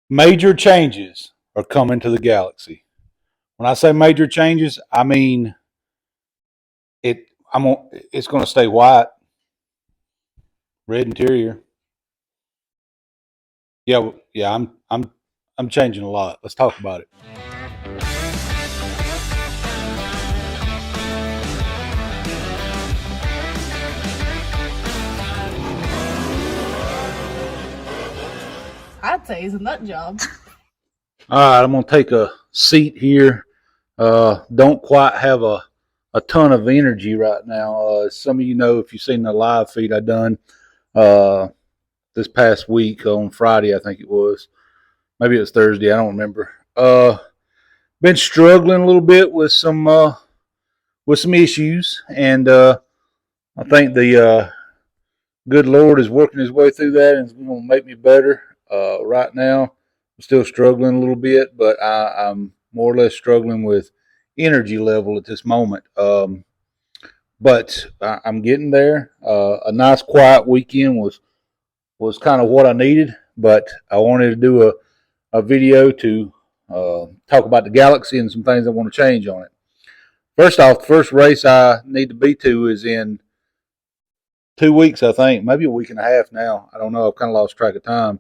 Major changes are coming to the Galaxy. When I say major changes, I mean it. It's going to stay white, red interior. Yeah, yeah. I'm changing a lot. Let's talk about it. I'd say he's a nut job. All right, I'm going to take a seat here. Don't quite have a ton of energy right now. Some of you know, if you've seen the live feed I done uh, this past week on Friday, I think it was. Maybe it was Thursday. I don't remember. Been struggling a little bit with some issues, and I think the good Lord is working His way through that, and it's going to make me better. Right now, I'm still struggling a little bit, but I'm more or less struggling with energy level at this moment. But I'm getting there. A nice quiet weekend was kind of what I needed, but I wanted to do a video to talk about the Galaxy and some things I want to change on it. First off, the first race I need to be to is in 2 weeks, I think, maybe a week and a half now. I don't know. I've kind of lost track of time,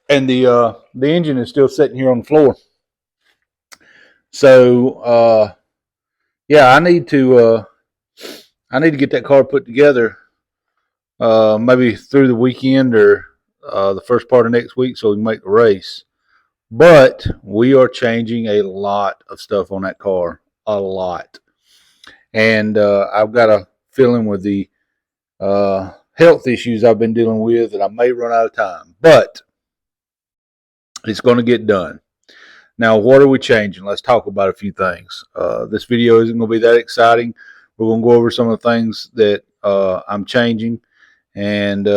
and the engine is still sitting here on the floor. So yeah, I need to get that car put together, maybe through the weekend or the first part of next week, so we can make the race. But we are changing a lot of stuff on that car, a lot, and I've got a feeling with the health issues I've been dealing with that I may run out of time, but it's going to get done. Now, what are we changing? Let's talk about a few things. This video isn't going to be that exciting. We're going to go over some of the things that I'm changing, and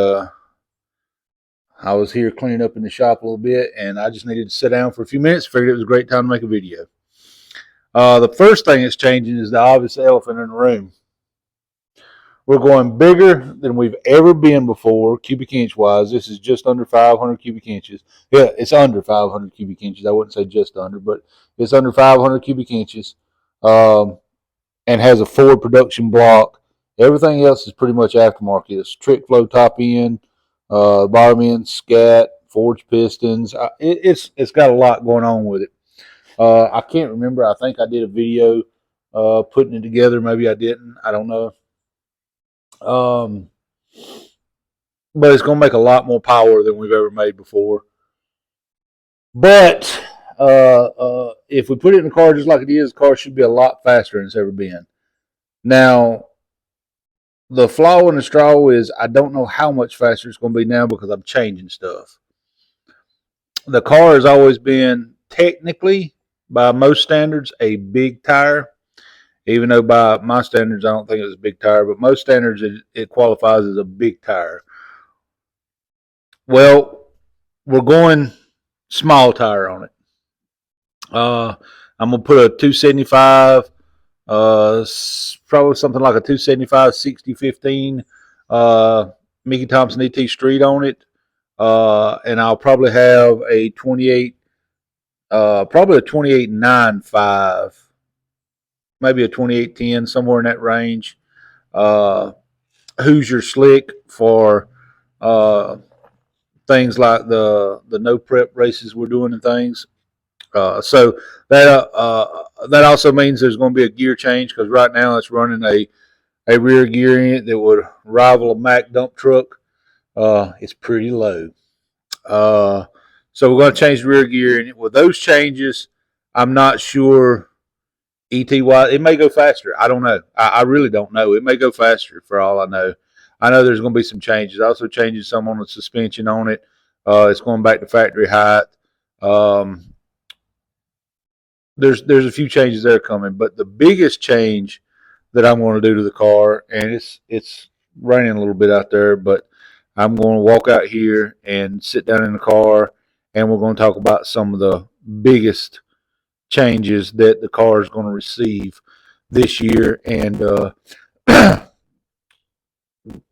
I was here cleaning up in the shop a little bit, and I just needed to sit down for a few minutes. Figured it was a great time to make a video. The first thing that's changing is the obvious elephant in the room. We're going bigger than we've ever been before, cubic inch wise. This is just under 500 cubic inches. Yeah, it's under 500 cubic inches. I wouldn't say just under, but it's under 500 cubic inches, and has a Ford production block. Everything else is pretty much aftermarket. It's trick flow top end, bottom end, scat, forged pistons. It's got a lot going on with it. I can't remember. I think I did a video putting it together. Maybe I didn't. I don't know. Um, but it's going to make a lot more power than we've ever made before. But if we put it in the car just like it is, the car should be a lot faster than it's ever been. Now, the flaw in the straw is I don't know how much faster it's going to be now because I'm changing stuff. The car has always been technically, by most standards, a big tire. Even though by my standards, I don't think it was a big tire, but most standards, it qualifies as a big tire. Well, we're going small tire on it. I'm going to put a 275, probably something like a 275 6015 Mickey Thompson ET Street on it. And I'll probably have a 28, probably a 28.95, maybe a 28.10, somewhere in that range. Hoosier Slick for things like the no prep races we're doing and things. So that also means there's going to be a gear change because right now it's running a rear gear in it that would rival a Mack dump truck. It's pretty low. So we're going to change the rear gear, and with those changes, I'm not sure ETY. It may go faster. I don't know. I really don't know. It may go faster for all I know. I know there's going to be some changes. Also changing some on the suspension on it. It's going back to factory height. There's a few changes that are coming, but the biggest change that I'm going to do to the car, and it's raining a little bit out there, but I'm going to walk out here and sit down in the car, and we're going to talk about some of the biggest changes that the car is going to receive this year, and a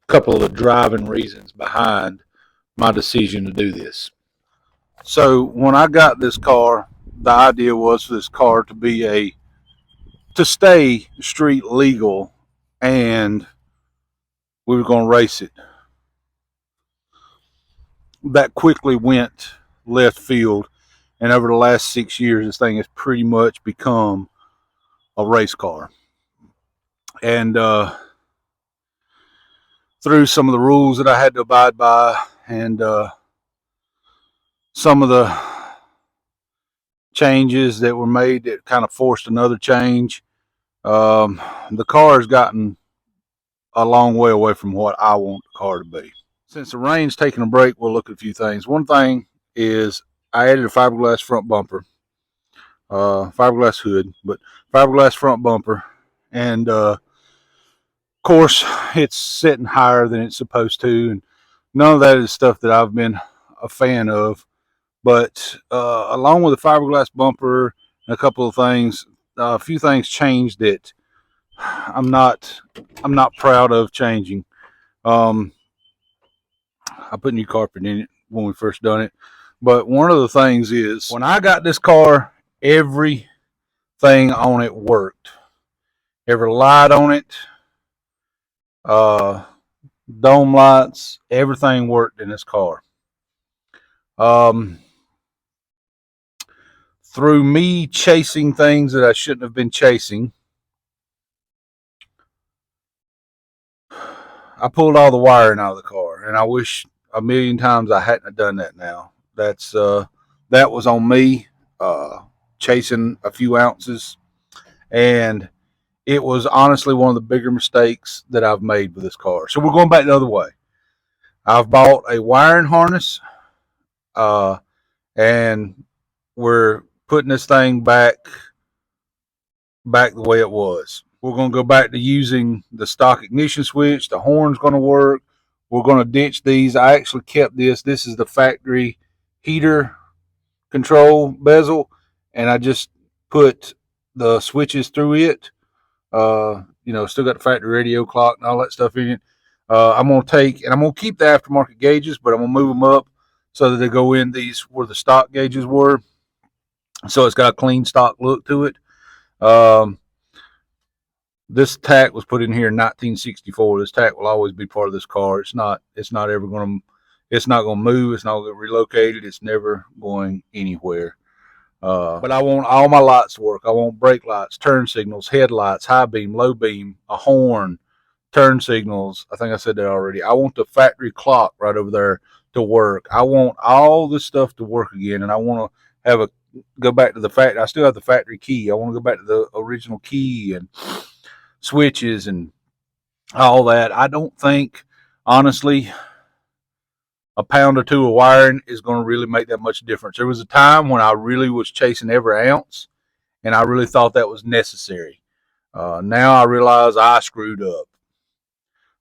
couple of the driving reasons behind my decision to do this. So when I got this car, the idea was for this car to be to stay street legal, and we were going to race it. That quickly went left field, and over the last 6 years, this thing has pretty much become a race car. And through some of the rules that I had to abide by, and some of the changes that were made that kind of forced another change, the car has gotten a long way away from what I want the car to be. Since the rain's taking a break, we'll look at a few things. One thing is I added a fiberglass front bumper, fiberglass hood, but fiberglass front bumper, and of course it's sitting higher than it's supposed to, and none of that is stuff that I've been a fan of. But along with the fiberglass bumper and a couple of things, a few things changed that I'm not proud of changing. Um, I put new carpet in it when we first done it, but one of the things is when I got this car, everything on it worked. Every light on it, uh, dome lights, everything worked in this car. Um, through me chasing things that I shouldn't have been chasing, I pulled all the wiring out of the car, and I wish a million times I hadn't done that. Now that was on me, chasing a few ounces, and it was honestly one of the bigger mistakes that I've made with this car. So we're going back the other way. I've bought a wiring harness, uh, and we're putting this thing back the way it was. We're going to go back to using the stock ignition switch. The horn's going to work. We're going to ditch these. I actually kept this. This is the factory heater control bezel, and I just put the switches through it. Still got the factory radio clock and all that stuff in it. I'm going to take, and I'm going to keep the aftermarket gauges, but I'm going to move them up so that they go in these where the stock gauges were. So it's got a clean stock look to it. This tack was put in here in 1964. This tack will always be part of this car. It's not ever going to, it's not going to move. It's not going to get relocated. It's never going anywhere. But I want all my lights to work. I want brake lights, turn signals, headlights, high beam, low beam, a horn, turn signals. I think I said that already. I want the factory clock right over there to work. I want all this stuff to work again, and I want to go back to the factory. I still have the factory key. I want to go back to the original key and switches and all that. I don't think, honestly, a pound or two of wiring is going to really make that much difference. There was a time when I really was chasing every ounce, and I really thought that was necessary. Now I realize I screwed up.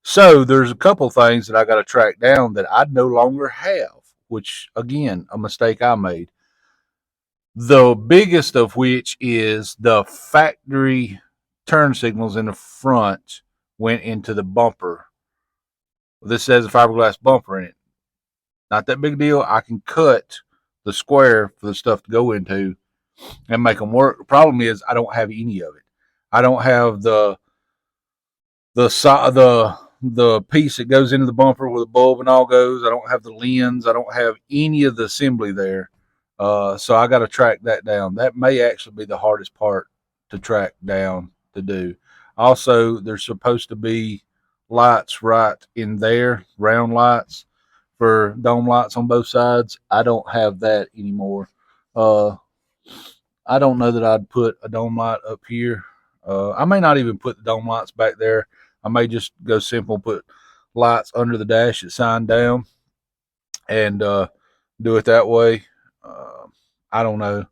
So there's a couple things that I got to track down that I no longer have, which, again, a mistake I made. The biggest of which is the factory turn signals in the front went into the bumper. This has a fiberglass bumper in it. Not that big a deal. I can cut the square for the stuff to go into and make them work. The problem is I don't have any of it. I don't have the piece that goes into the bumper where the bulb and all goes. I don't have the lens. I don't have any of the assembly there. So I got to track that down. That may actually be the hardest part to track down to do. Also, there's supposed to be lights right in there, round lights for dome lights on both sides. I don't have that anymore. I don't know that I'd put a dome light up here. I may not even put the dome lights back there. I may just go simple, put lights under the dash that sign down, and do it that way. I don't know.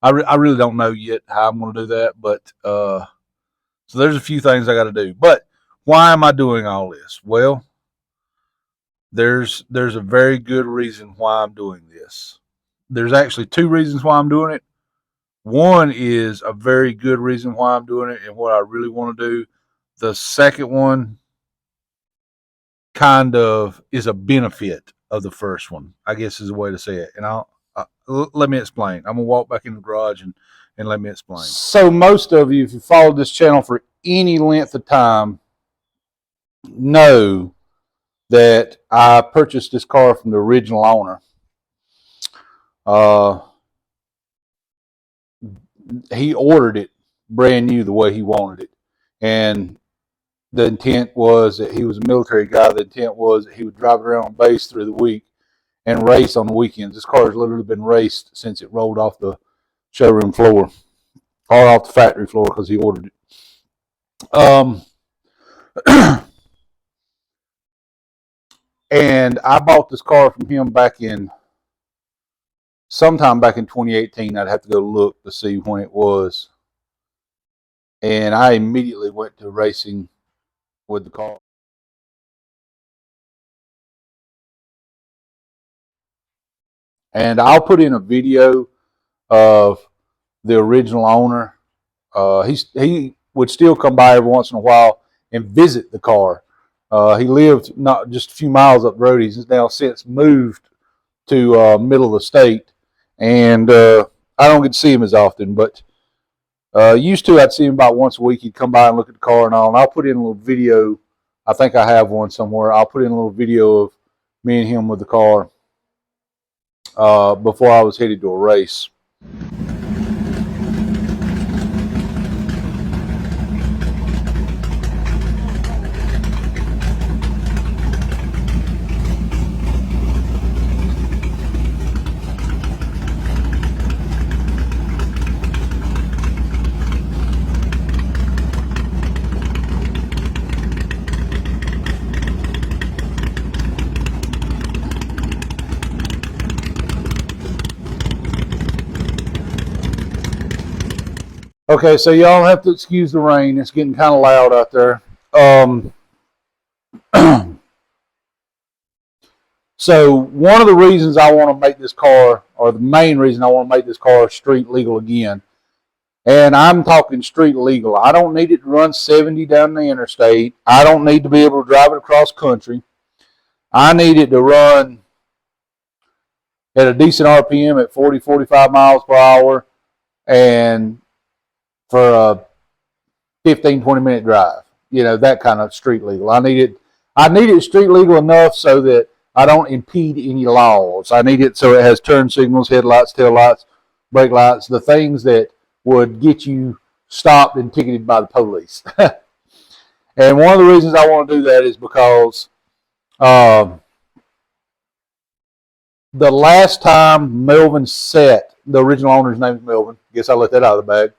I really don't know yet how I'm going to do that, but so there's a few things I got to do. But why am I doing all this? Well, there's a very good reason why I'm doing this. There's actually two reasons why I'm doing it. One is a very good reason why I'm doing it and what I really want to do. The second one kind of is a benefit of the first one, I guess is a way to say it. And let me explain. I'm gonna walk back in the garage and let me explain. So most of you, if you followed this channel for any length of time, know that I purchased this car from the original owner. He ordered it brand new the way he wanted it, and the intent was that he was a military guy. The intent was that he would drive around on base through the week and race on the weekends. This car has literally been raced since it rolled off the showroom floor or off the factory floor because he ordered it. And I bought this car from him sometime back in 2018. I'd have to go look to see when it was. And I immediately went to racing with the car. And I'll put in a video of the original owner. He would still come by every once in a while and visit the car. He lived not just a few miles up the road. He's now since moved to middle of the state, and I don't get to see him as often, but used to. I'd see him about once a week. He'd come by and look at the car and all, and I'll put in a little video. I think I have one somewhere. I'll put in a little video of me and him with the car before I was headed to a race. Okay, so y'all have to excuse the rain. It's getting kind of loud out there. So one of the reasons I want to make this car, or the main reason I want to make this car street legal again, and I'm talking street legal. I don't need it to run 70 down the interstate. I don't need to be able to drive it across country. I need it to run at a decent RPM at 40, 45 miles per hour, and for a 15, 20-minute drive. You know, that kind of street legal. I need it street legal enough so that I don't impede any laws. I need it so it has turn signals, headlights, taillights, brake lights, the things that would get you stopped and ticketed by the police. And one of the reasons I want to do that is because the last time Melvin sat, the original owner's name is Melvin. Guess I let that out of the bag.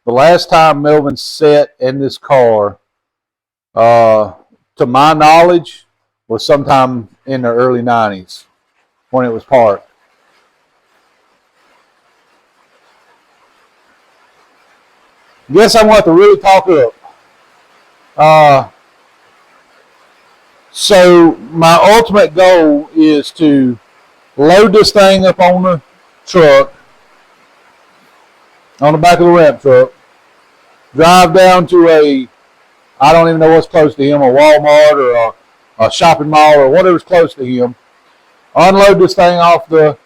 The last time Melvin sat in this car, to my knowledge, was sometime in the early 90s when it was parked. Guess I'm going to have to really talk up. So my ultimate goal is to load this thing up on the truck, on the back of the ramp truck, drive down to I don't even know what's close to him, a Walmart or a shopping mall or whatever's close to him, unload this thing off the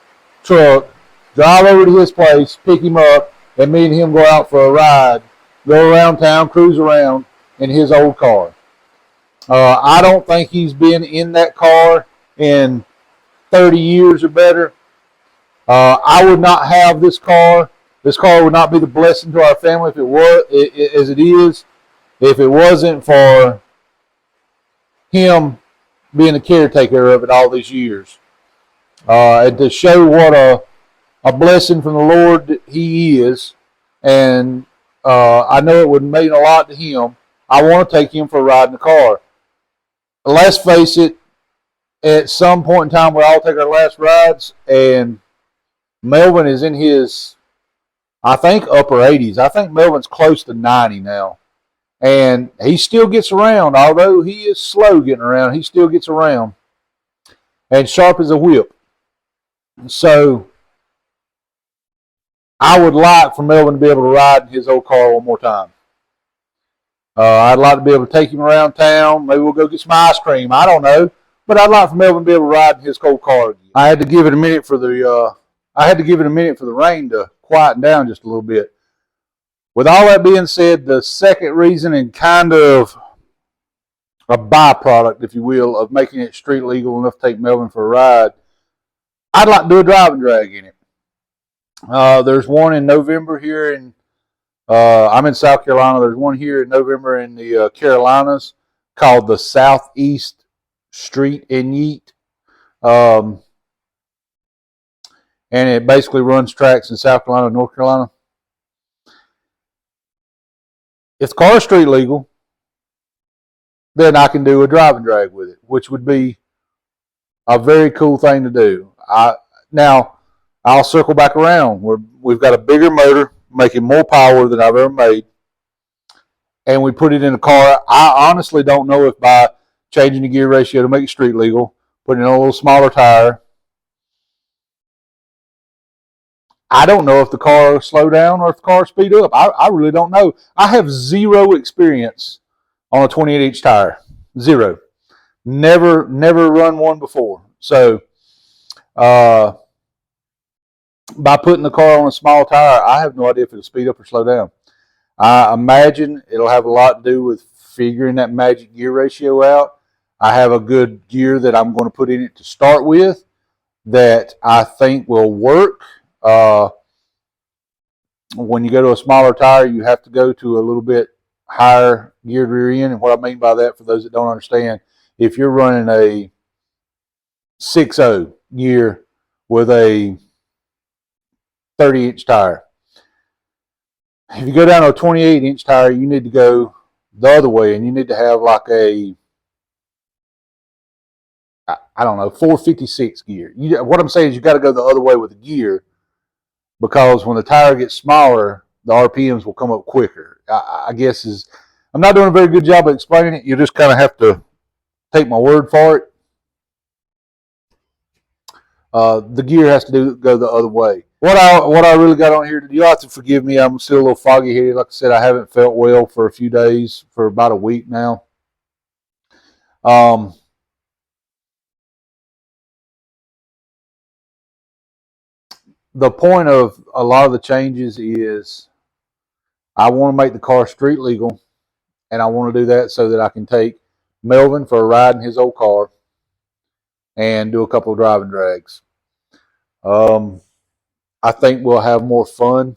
truck, drive over to his place, pick him up, and me and him go out for a ride, go around town, cruise around in his old car. I don't think he's been in that car in 30 years or better. I would not have this car. This car would not be the blessing to our family if it was, as it is, if it wasn't for him being a caretaker of it all these years. And to show what a blessing from the Lord he is, and I know it would mean a lot to him, I want to take him for a ride in the car. Let's face it, at some point in time, we all take our last rides, and Melvin is in his, I think, upper 80s. I think Melvin's close to 90 now. And he still gets around. Although he is slow getting around, he still gets around. And sharp as a whip. So, I would like for Melvin to be able to ride in his old car one more time. I'd like to be able to take him around town. Maybe we'll go get some ice cream. I don't know. But I'd like for Melvin to be able to ride in his old car again. I had to give it a minute for the I had to give it a minute for the rain to quieten down just a little bit. With all that being said, the second reason, and kind of a byproduct, if you will, of making it street legal enough to take Melvin for a ride, I'd like to do a driving drag in it. There's one in November here in, I'm in South Carolina. There's one here in November in the Carolinas called the Southeast Street in Yeet. And it basically runs tracks in South Carolina and North Carolina. If the car is street legal, then I can do a driving drag with it, which would be a very cool thing to do. Now, I'll circle back around. We've got a bigger motor, making more power than I've ever made, and we put it in a car. I honestly don't know if by changing the gear ratio to make it street legal, putting in a little smaller tire, I don't know if the car will slow down or if the car will speed up. I really don't know. I have zero experience on a 28-inch tire. Zero. Never run one before. So, by putting the car on a small tire, I have no idea if it'll speed up or slow down. I imagine it'll have a lot to do with figuring that magic gear ratio out. I have a good gear that I'm going to put in it to start with that I think will work. When you go to a smaller tire, you have to go to a little bit higher geared rear end. And what I mean by that, for those that don't understand, if you're running a 6.0 gear with a 30-inch tire, if you go down to a 28-inch tire, you need to go the other way, and you need to have like a, I don't know, 456 gear. What I'm saying is you got to go the other way with the gear, because when the tire gets smaller, the RPMs will come up quicker. I guess I'm not doing a very good job of explaining it. You just kind of have to take my word for it. The gear has to go the other way. What I really got on here, you have to forgive me. I'm still a little foggy headed. Like I said, I haven't felt well for a few days, for about a week now. The point of a lot of the changes is I want to make the car street legal, and I want to do that so that I can take Melvin for a ride in his old car and do a couple of driving drags. I think we'll have more fun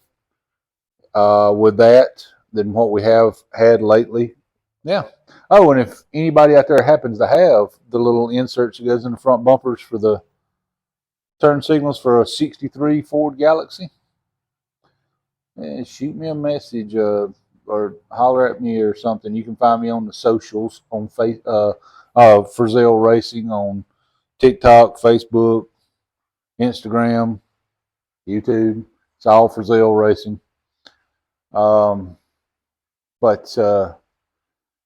with that than what we have had lately. Yeah. Oh, and if anybody out there happens to have the little inserts that goes in the front bumpers for the turn signals for a 63 Ford Galaxie, shoot me a message or holler at me or something. You can find me on the socials on Frizzell Racing on TikTok, Facebook, Instagram, YouTube. It's all Frizzell Racing. But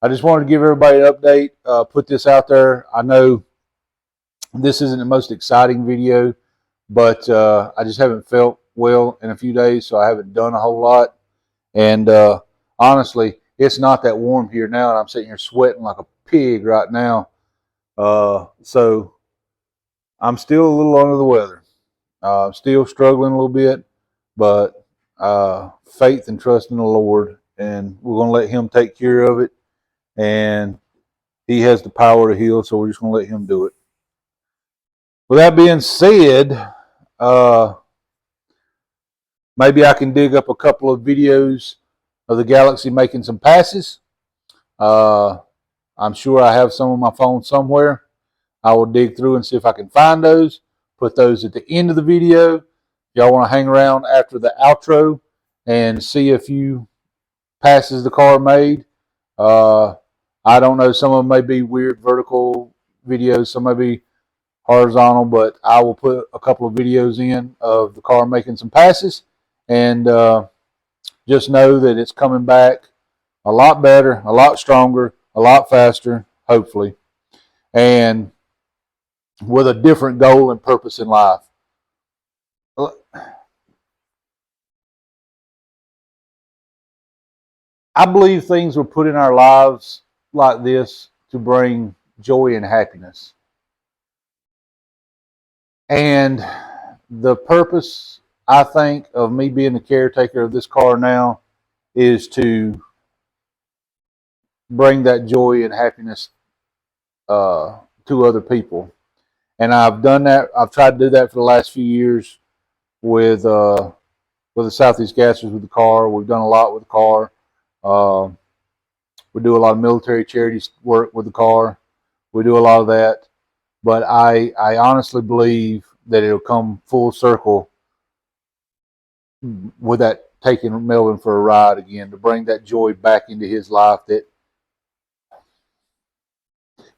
I just wanted to give everybody an update, put this out there. I know this isn't the most exciting video, but I just haven't felt well in a few days, so I haven't done a whole lot. And honestly, it's not that warm here now, and I'm sitting here sweating like a pig right now. So I'm still a little under the weather. Still struggling a little bit, but faith and trust in the Lord, and we're going to let Him take care of it. And He has the power to heal, so we're just going to let Him do it. With that being said, maybe I can dig up a couple of videos of the Galaxie making some passes. I'm sure I have some on my phone somewhere. I will dig through and see if I can find those. Put those at the end of the video. Y'all want to hang around after the outro and see a few passes the car made. I don't know. Some of them may be weird vertical videos. Some may be horizontal, but I will put a couple of videos in of the car making some passes, and just know that it's coming back a lot better, a lot stronger, a lot faster, hopefully, and with a different goal and purpose in life. I believe things were put in our lives like this to bring joy and happiness. And the purpose, I think, of me being the caretaker of this car now is to bring that joy and happiness to other people. And I've done that. I've tried to do that for the last few years with the Southeast Gassers with the car. We've done a lot with the car. Uh, we do a lot of military charities work with the car. We do a lot of that. But I honestly believe that it'll come full circle with that taking Melvin for a ride again to bring that joy back into his life, that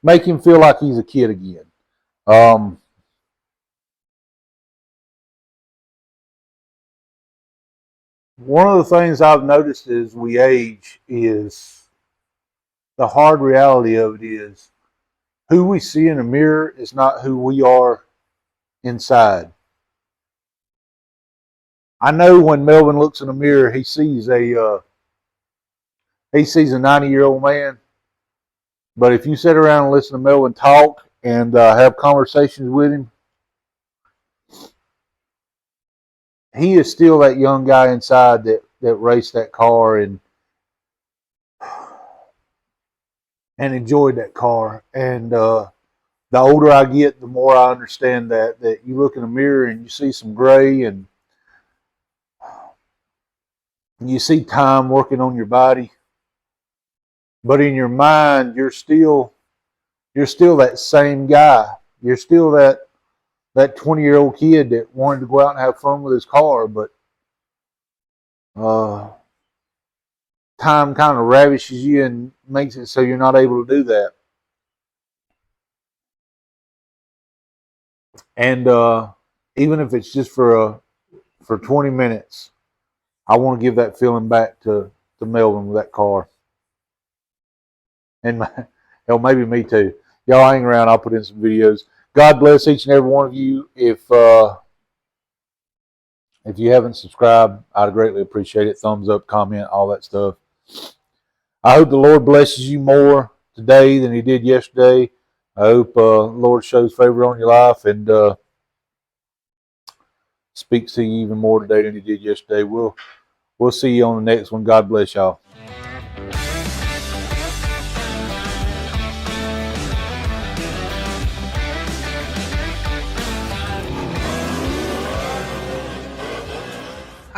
make him feel like he's a kid again. One of the things I've noticed as we age is the hard reality of it is who we see in the mirror is not who we are inside. I know when Melvin looks in the mirror, he sees a 90-year-old man. But if you sit around and listen to Melvin talk and have conversations with him, he is still that young guy inside that raced that car and enjoyed that car. And the older I get, the more I understand that you look in the mirror and you see some gray and you see time working on your body, but in your mind you're still that same guy. You're still that 20-year-old kid that wanted to go out and have fun with his car, but time kind of ravishes you and makes it so you're not able to do that. And even if it's just for 20 minutes, I want to give that feeling back to Melvin with that car. And hell, maybe me too. Y'all hang around. I'll put in some videos. God bless each and every one of you. If you haven't subscribed, I'd greatly appreciate it. Thumbs up, comment, all that stuff. I hope the Lord blesses you more today than He did yesterday. I hope the Lord shows favor on your life and speaks to you even more today than He did yesterday. We'll see you on the next one. God bless y'all.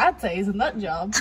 I'd say he's a nut job.